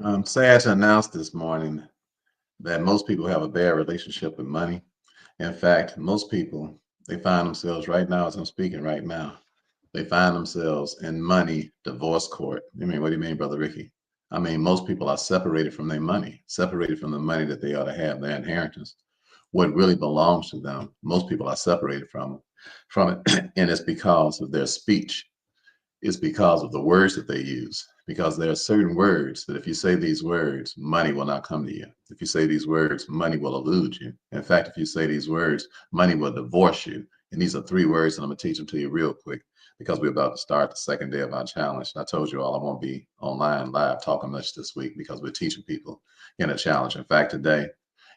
I'm sad to announce this morning that most people have a bad relationship with money. In fact, most people, they find themselves right now, as I'm speaking right now, they find themselves in money divorce court. You mean, what do you mean, Brother Ricky? I mean, most people are separated from their money, separated from the money that they ought to have, their inheritance, what really belongs to them. Most people are separated from it, and it's because of their speech. Is because of the words that they use. Because there are certain words that if you say these words, money will not come to you. If you say these words, money will elude you. In fact, if you say these words, money will divorce you. And these are three words, and I'm going to teach them to you real quick because we're about to start the second day of our challenge. And I told you all I won't be online live talking much this week because we're teaching people in a challenge. In fact, today,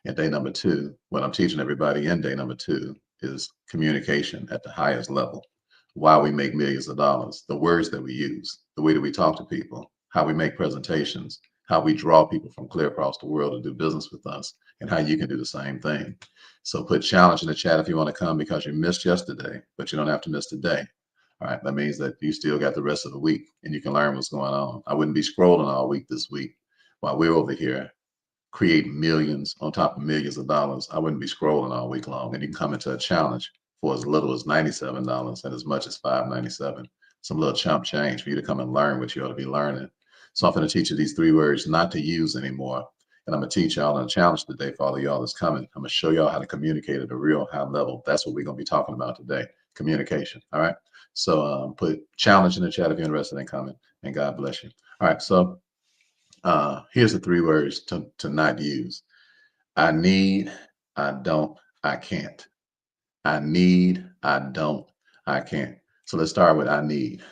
in day number two, what I'm teaching everybody in day number two is communication at the highest level, why we make millions of dollars, the words that we use, the way that we talk to people, how we make presentations, how we draw people from clear across the world to do business with us, and how you can do the same thing. So put challenge in the chat if you want to come because you missed yesterday, but you don't have to miss today. All right, that means that you still got the rest of the week and you can learn what's going on. I wouldn't be scrolling all week this week while we're over here creating millions on top of millions of dollars. I wouldn't be scrolling all week long. And you can come into a challenge for as little as $97 and as much as $5.97. Some little chump change for you to come and learn what you ought to be learning. So I'm going to teach you these three words not to use anymore. And I'm going to teach y'all in a challenge today for all of y'all that's coming. I'm going to show y'all how to communicate at a real high level. That's what we're going to be talking about today, communication. All right. So put challenge in the chat if you're interested in coming, and God bless you. All right. So here's the three words to not use. I need, I don't, I can't. I need, I don't, I can't. So let's start with I need.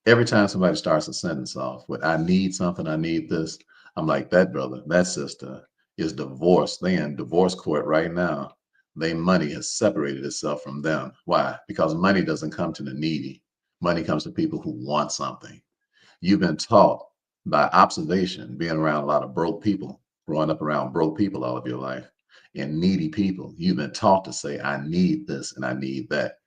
Every time somebody starts a sentence off with I need something, I need this, I'm like, that brother, that sister is divorced. They in divorce court right now. Their money has separated itself from them. Why? Because money doesn't come to the needy. Money comes to people who want something. You've been taught by observation, being around a lot of broke people, growing up around broke people all of your life, and needy people. You've been taught to say, I need this and I need that.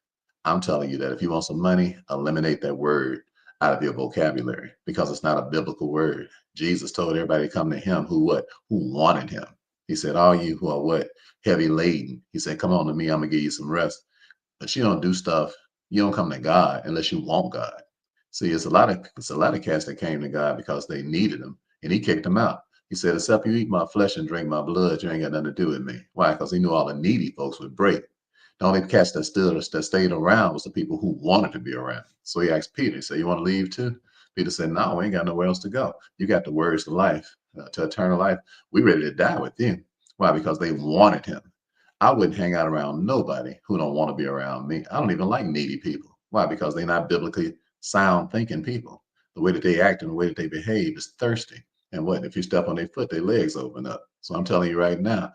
I'm telling you that if you want some money, eliminate that word out of your vocabulary because it's not a biblical word. Jesus told everybody to come to him who what? Who wanted him. He said, all you who are what? Heavy laden. He said, come on to me, I'm gonna give you some rest. But you don't do stuff, you don't come to God unless you want God. See, it's a lot of cats that came to God because they needed him and he kicked them out. He said, except you eat my flesh and drink my blood, you ain't got nothing to do with me. Why? Because he knew all the needy folks would break. The only cats that stayed around was the people who wanted to be around. So he asked Peter, he said, you want to leave too? Peter said, no, we ain't got nowhere else to go. You got the words to life, to eternal life. We ready to die with you. Why? Because they wanted him. I wouldn't hang out around nobody who don't want to be around me. I don't even like needy people. Why? Because they're not biblically sound thinking people. The way that they act and the way that they behave is thirsty. And what? If you step on their foot, their legs open up. So I'm telling you right now,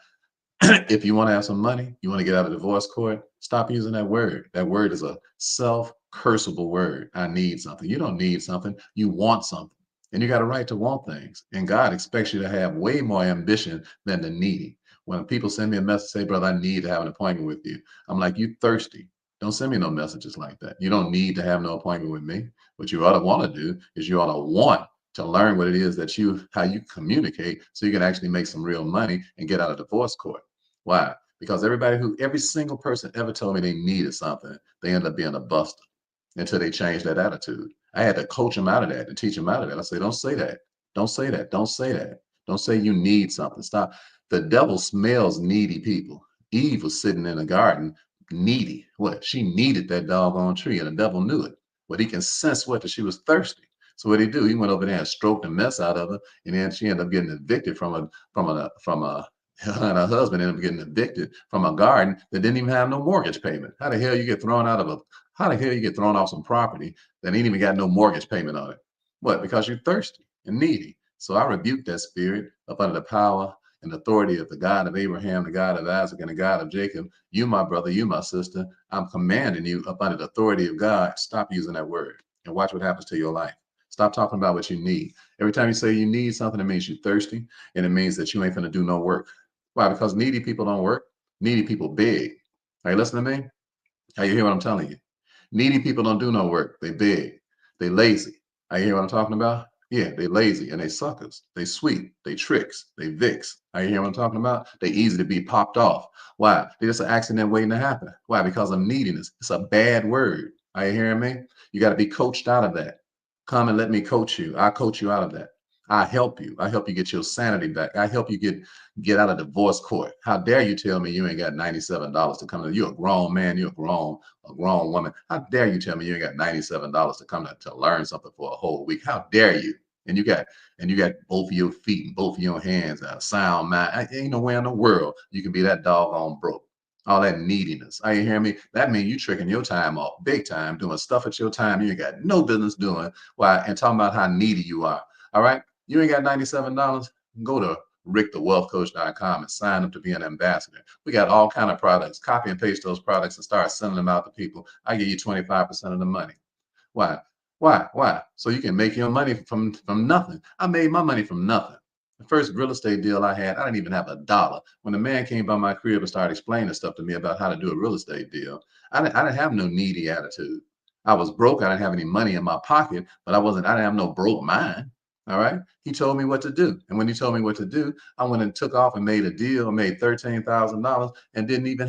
if you want to have some money, you want to get out of divorce court, stop using that word. That word is a self-cursable word. I need something. You don't need something. You want something. And you got a right to want things. And God expects you to have way more ambition than the needy. When people send me a message, say, brother, I need to have an appointment with you. I'm like, you thirsty. Don't send me no messages like that. You don't need to have no appointment with me. What you ought to want to do is you ought to want to learn what it is that how you communicate so you can actually make some real money and get out of divorce court. Why? Because every single person ever told me they needed something, they ended up being a buster until they changed that attitude. I had to coach them out of that and teach them out of that. I say, don't say that. Don't say that. Don't say that. Don't say you need something. Stop. The devil smells needy people. Eve was sitting in a garden needy. What? She needed that doggone tree, and the devil knew it. But he can sense what that she was thirsty. So what did he do? He went over there and stroked the mess out of her, and then she ended up getting evicted from a and her husband ended up getting evicted from a garden that didn't even have no mortgage payment. How the hell you get thrown out of a how the hell you get thrown off some property that ain't even got no mortgage payment on it? What? Because you're thirsty and needy. So I rebuke that spirit up under the power and authority of the God of Abraham, the God of Isaac, and the God of Jacob. You, my brother, you, my sister, I'm commanding you up under the authority of God, stop using that word and watch what happens to your life. Stop talking about what you need. Every time you say you need something, it means you're thirsty and it means that you ain't going to do no work. Why? Because needy people don't work. Needy people beg. Are you listening to me? Are you hear what I'm telling you? Needy people don't do no work. They beg. They lazy. Are you hear what I'm talking about? Yeah, they lazy and they suckers. They sweet. They tricks. They vicks. Are you hearing what I'm talking about? They easy to be popped off. Why? They're just an accident waiting to happen. Why? Because of neediness. It's a bad word. Are you hearing me? You got to be coached out of that. Come and let me coach you. I'll coach you out of that. I help you. I help you get your sanity back. I help you get out of divorce court. How dare you tell me you ain't got $97 to come to? You're a grown man. You're a grown woman. How dare you tell me you ain't got $97 to come to learn something for a whole week? How dare you? And you got both of your feet and both of your hands, a sound mind. Ain't nowhere in the world you can be that doggone broke. All that neediness. Are you hearing me? That means you tricking your time off big time, doing stuff at your time you ain't got no business doing. Why? And talking about how needy you are. All right. You ain't got $97. Go to rickthewealthcoach.com and sign up to be an ambassador. We got all kind of products. Copy and paste those products and start sending them out to people. I give you 25% of the money. Why? Why? So you can make your money from nothing. I made my money from nothing. The first real estate deal I had, I didn't even have a dollar. When the man came by my crib and started explaining stuff to me about how to do a real estate deal, I didn't have no needy attitude. I was broke. I didn't have any money in my pocket, but I didn't have no broke mind. All right. He told me what to do. And when he told me what to do, I went and took off and made a deal, made $13,000 and didn't even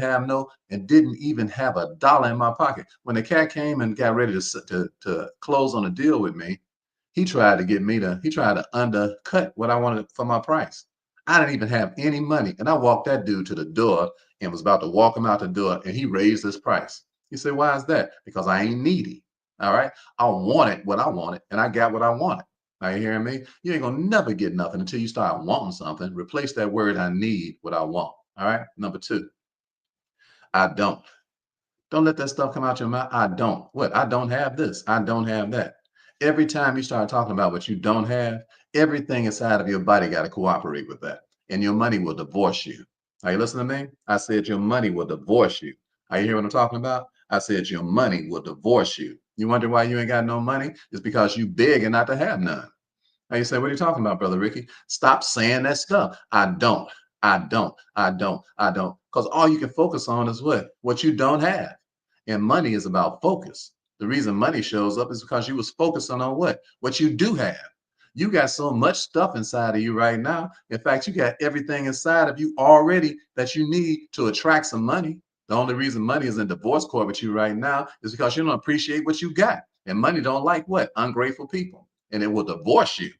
have a dollar in my pocket. When the cat came and got ready to close on a deal with me, he tried to undercut what I wanted for my price. I didn't even have any money. And I walked that dude to the door and was about to walk him out the door, and he raised his price. He said, why is that? Because I ain't needy. All right. I wanted what I wanted, and I got what I wanted. Are you hearing me? You ain't gonna never get nothing until you start wanting something. Replace that word I need with I want. All right. Number two, I don't. Don't let that stuff come out your mouth. I don't. What? I don't have this. I don't have that. Every time you start talking about what you don't have, everything inside of your body got to cooperate with that. And your money will divorce you. Are you listening to me? I said your money will divorce you. Are you hearing what I'm talking about? I said your money will divorce you. You wonder why you ain't got no money? It's because you begging not to have none. Now you say, what are you talking about, Brother Ricky? Stop saying that stuff. I don't. I don't. I don't. I don't. Because all you can focus on is what? What you don't have. And money is about focus. The reason money shows up is because you was focusing on what? What you do have. You got so much stuff inside of you right now. In fact, you got everything inside of you already that you need to attract some money. The only reason money is in divorce court with you right now is because you don't appreciate what you got. And money don't like what? Ungrateful people. And it will divorce you.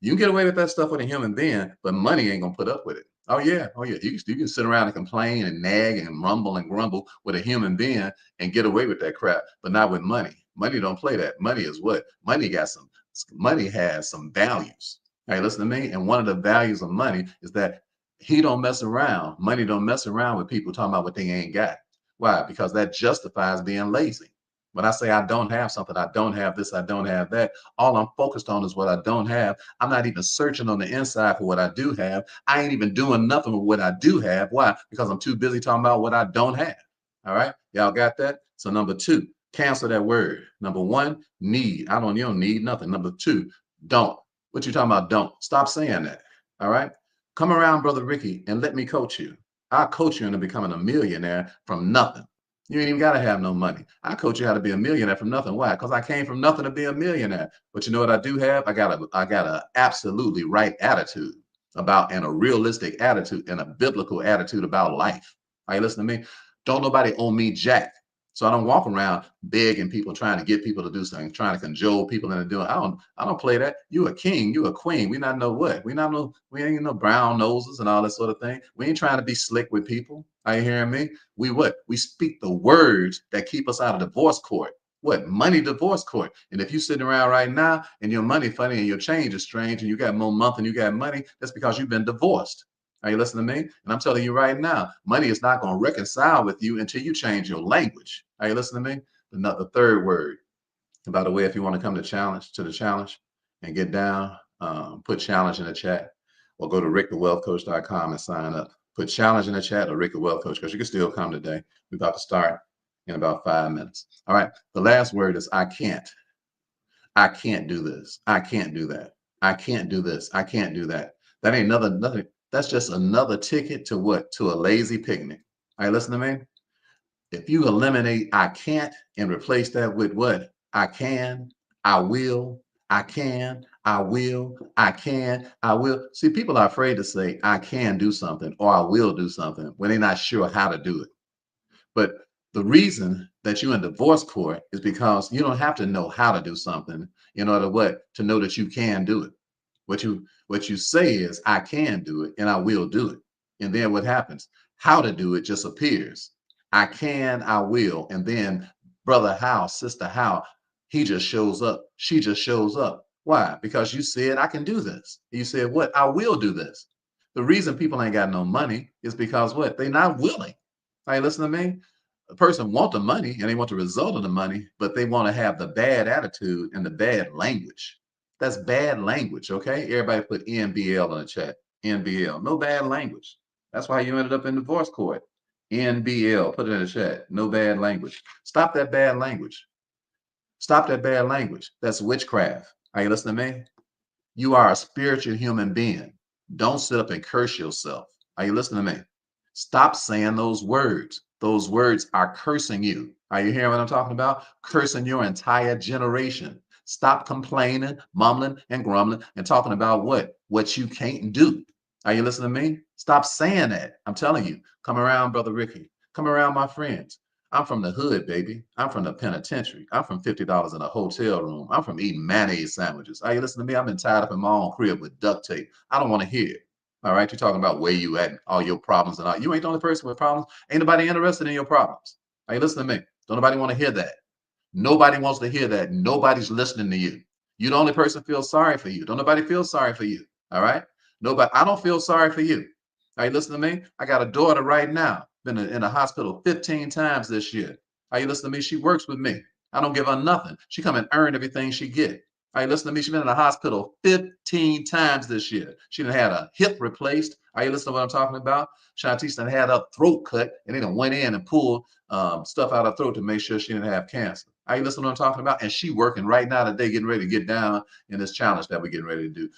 You can get away with that stuff with a human being, but money ain't gonna put up with it. Oh yeah, oh yeah. You can sit around and complain and nag and rumble and grumble with a human being and get away with that crap, but not with money. Money don't play that. Money is what? Money has some values. Hey, listen to me. And one of the values of money is that he don't mess around. Money don't mess around with people talking about what they ain't got. Why? Because that justifies being lazy. When I say I don't have something, I don't have this, I don't have that. All I'm focused on is what I don't have. I'm not even searching on the inside for what I do have. I ain't even doing nothing with what I do have. Why? Because I'm too busy talking about what I don't have. All right. Y'all got that? So number two, cancel that word. Number one, need. You don't need nothing. Number two, don't. What you talking about? Don't. Stop saying that. All right. Come around, Brother Ricky, and let me coach you. I'll coach you into becoming a millionaire from nothing. You ain't even got to have no money. I coach you how to be a millionaire from nothing. Why? Because I came from nothing to be a millionaire. But you know what I do have? I got a absolutely right attitude about and a realistic attitude and a biblical attitude about life. Are you listening to me? Don't nobody owe me jack. So I don't walk around begging people, trying to get people to do something, trying to cajole people into doing. I don't play that. You a king, you a queen. We not know what. We ain't no brown noses and all that sort of thing. We ain't trying to be slick with people. Are you hearing me? We what? We speak the words that keep us out of divorce court. What? Money divorce court. And if you're sitting around right now and your money funny and your change is strange and you got more month than you got money, that's because you've been divorced. Are you listening to me? And I'm telling you right now, money is not going to reconcile with you until you change your language. Are you listening to me? The third word. And by the way, if you want to come to the challenge and get down, put challenge in the chat or go to rickthewealthcoach.com and sign up. Put challenge in the chat or Rick the Wealth Coach because you can still come today. We're about to start in about 5 minutes. All right. The last word is I can't. I can't do this. I can't do that. I can't do this. I can't do that. That ain't nothing. That's just another ticket to what? To a lazy picnic. All right, listen to me. If you eliminate I can't and replace that with what? I can, I will, I can, I will, I can, I will. See, people are afraid to say, I can do something or I will do something when they're not sure how to do it. But the reason that you're in divorce court is because you don't have to know how to do something in order what to know that you can do it. What you say is I can do it and I will do it. And then what happens? How to do it just appears. I can, I will, and then brother how, sister how, he just shows up. She just shows up. Why? Because you said I can do this. You said what? I will do this. The reason people ain't got no money is because what? They're not willing. Hey, listen to me. A person want the money and they want the result of the money, but they want to have the bad attitude and the bad language. That's bad language, okay? Everybody put NBL in the chat. NBL, no bad language. That's why you ended up in divorce court. NBL, put it in the chat. No bad language. Stop that bad language. Stop that bad language. That's witchcraft. Are you listening to me? You are a spiritual human being. Don't sit up and curse yourself. Are you listening to me? Stop saying those words. Those words are cursing you. Are you hearing what I'm talking about? Cursing your entire generation. Stop complaining, mumbling, and grumbling, and talking about what you can't do. Are you listening to me? Stop saying that. I'm telling you. Come around, Brother Ricky. Come around, my friends. I'm from the hood, baby. I'm from the penitentiary. I'm from $50 in a hotel room. I'm from eating mayonnaise sandwiches. Are you listening to me? I've been tied up in my own crib with duct tape. I don't want to hear it. All right. You're talking about where you at and all your problems and all. You ain't the only person with problems. Ain't nobody interested in your problems. Are you listening to me? Don't nobody want to hear that. Nobody wants to hear that. Nobody's listening to you. You're the only person feels sorry for you. Don't nobody feel sorry for you. All right. Nobody. I don't feel sorry for you. Are you listening to me? I got a daughter right now. Been in the hospital 15 times this year. Are you listening to me? She works with me. I don't give her nothing. She come and earn everything she get. Are you listening to me? She's been in the hospital 15 times this year. She done had a hip replaced. Are you listening to what I'm talking about? Shantice done had her throat cut and they done went in and pulled stuff out of her throat to make sure she didn't have cancer. Are you listening to what I'm talking about? And she working right now today, getting ready to get down in this challenge that we're getting ready to do.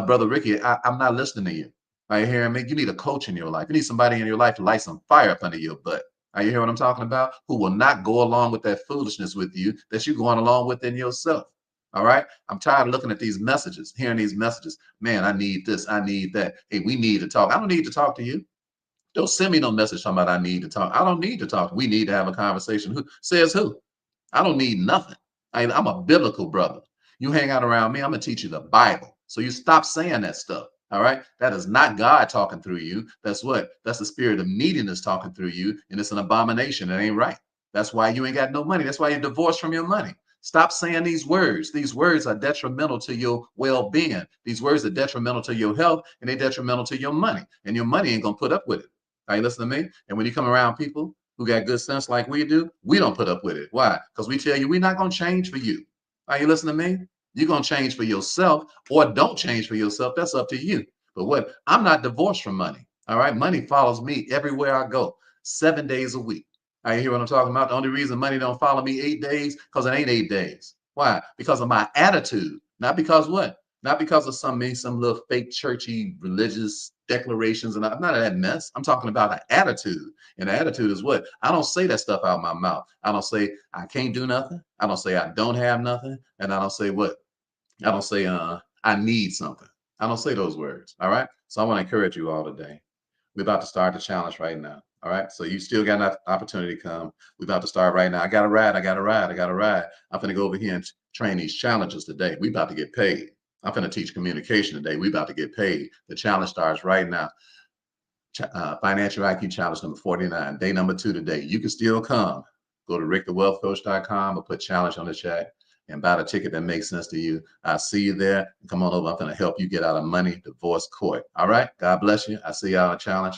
Brother Ricky, I'm not listening to you. Are you hearing me? You need a coach in your life. You need somebody in your life to light some fire up under your butt. Are you hearing what I'm talking about? Who will not go along with that foolishness with you that you're going along with in yourself. All right. I'm tired of looking at these messages, hearing these messages. Man, I need this. I need that. Hey, we need to talk. I don't need to talk to you. Don't send me no message talking about I need to talk. I don't need to talk. We need to have a conversation. Who says who? I don't need nothing. I'm a biblical brother. You hang out around me, I'm gonna teach you the Bible. So you stop saying that stuff. All right. That is not God talking through you. That's what? That's the spirit of neediness talking through you. And it's an abomination. It ain't right. That's why you ain't got no money. That's why you're divorced from your money. Stop saying these words. These words are detrimental to your well-being. These words are detrimental to your health and they're detrimental to your money. And your money ain't gonna put up with it. Are you listening to me? And when you come around people who got good sense like we do, we don't put up with it. Why? Because we tell you we're not gonna change for you. Are you listening to me? You're gonna change for yourself or don't change for yourself. That's up to you. But what? I'm not divorced from money. All right. Money follows me everywhere I go, 7 days a week. I hear what I'm talking about. The only reason money don't follow me 8 days, because it ain't 8 days. Why? Because of my attitude. Not because what? Not because of some little fake churchy religious declarations and none of that mess. I'm talking about an attitude. And the attitude is what? I don't say that stuff out of my mouth. I don't say I can't do nothing. I don't say I don't have nothing. And I don't say what? I don't say I need something. I don't say those words. All right. So I want to encourage you all today. We're about to start the challenge right now. All right. So you still got an opportunity to come. We're about to start right now. I got a ride. I got a ride. I got a ride. I'm going to go over here and train these challenges today. We about to get paid. I'm going to teach communication today. We about to get paid. The challenge starts right now. Financial IQ challenge number 49, day number 2 today. You can still come. Go to rickthewealthcoach.com or put challenge on the chat and buy the ticket that makes sense to you. I'll see you there. Come on over. I'm going to help you get out of money divorce court. All right. God bless you. I see y'all on challenge.